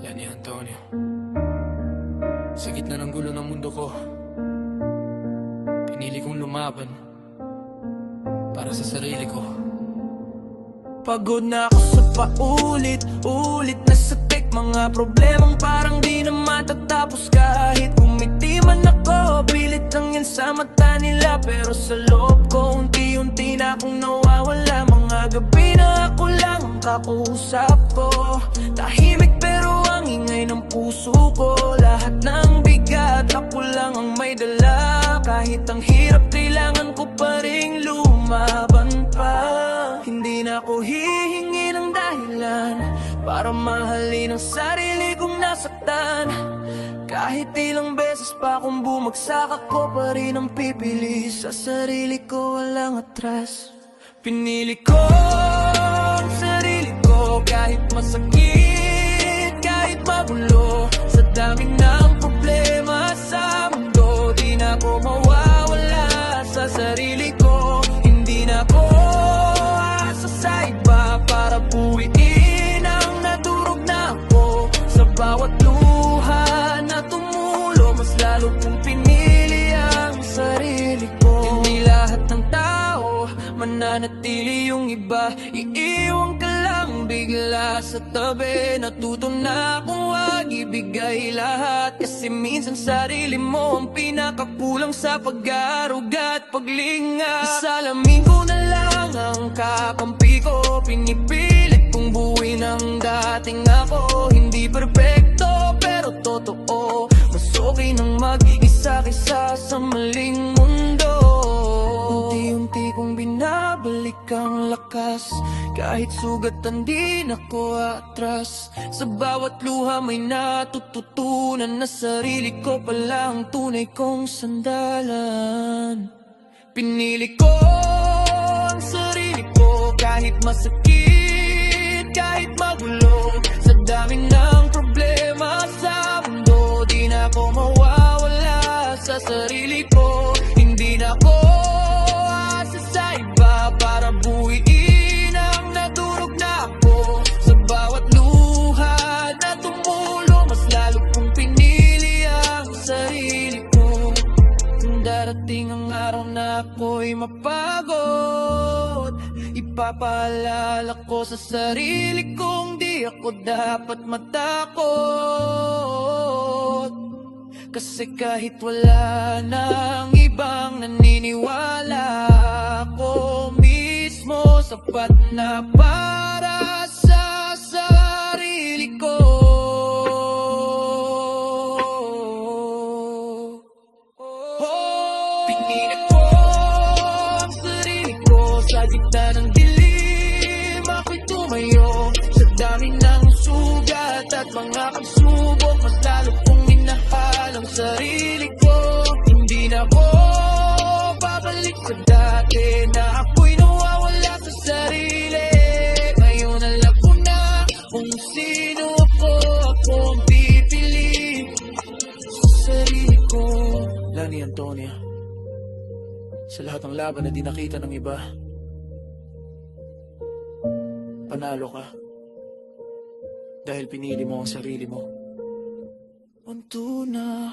Lani Antonio. Sa gitna ng gulo ng mundo ko, pinili kong lumaban para sa sarili ko. Pagod na ako sa paulit-ulit na sakit, mga problemang parang di na matatapos. Kahit umiti man ako, pilit lang yan sa mata nila, pero sa loob ko unti-unti na akong nawawala. Mga gabi na ako lang ang kakusap ko, tahimik pero ang ingay ng puso ko. Lahat ng bigat ako lang ang may dala, kahit ang hirap kailangan ko pa ring lumaban pa. Hindi na ako hihingi ng dahilan para mahalin ang sarili kong nasaktan. Kahit ilang beses pa akong bumagsak, ako pa rin ang pipili sa sarili ko, walang atras. Pinili ko ang sarili ko kahit masakit, kahit magulo. Sa dami ng problema sa mundo, di na ako mawawala sa sarili ko. Hindi na ako asa sa iba para buuin ang nadurog na ako. Sa bawat luha na tumulo, mas lalo kong pinili ang sarili ko. Hindi lahat ng tao mananatili, yung iba iiwan ka lang bigla sa tabi. Natuto na akong wag ibigay lahat, kasi minsan sarili mo ang pinakakulang sa pag-aruga at paglinga. Salamin ko na lang ang kakampi ko, pinipilit kong buuin ang dating ako. Hindi perfecto pero totoo, mas okay nang mag-isa kaysa sa maling mundo. Unti-unti kong binabalik ang lakas, kahit sugatan din ako atras. Sa bawat luha may natututunan na sarili ko pala ang tunay kong sandalan. Pinili ko ang sarili ko kahit masakit, kahit magulo. Sa dami ng problema sa mundo, di na ako mawawala sa sarili ko. Hindi na ako asa sa iba para buuin ang nadurog na ako. Sa bawat luha na tumulo, mas lalo kong pinili ang sarili ko. Kung darating ang araw na ako'y mapagod, ipapaalala ko sa sarili kong di ako dapat matakot. Kasi kahit wala nang ibang naniniwala, ako mismo sapat na para sa sarili ko. Pinili ko ang sarili ko sa gitna ng dilim, ako'y tumayo. Sa dami ng sugat at mga pagsubok, mas lalo kong minahal ang sarili ko. Hindi na ako babalik sa dati na ako'y nawawala sa sarili. Ngayon alam ko na kung sino ako, ako ang pipili sa sarili ko. Lani Antonio. Sa lahat ng laban na di nakita ng iba, panalo ka dahil pinili mo ang sarili mo. Unto na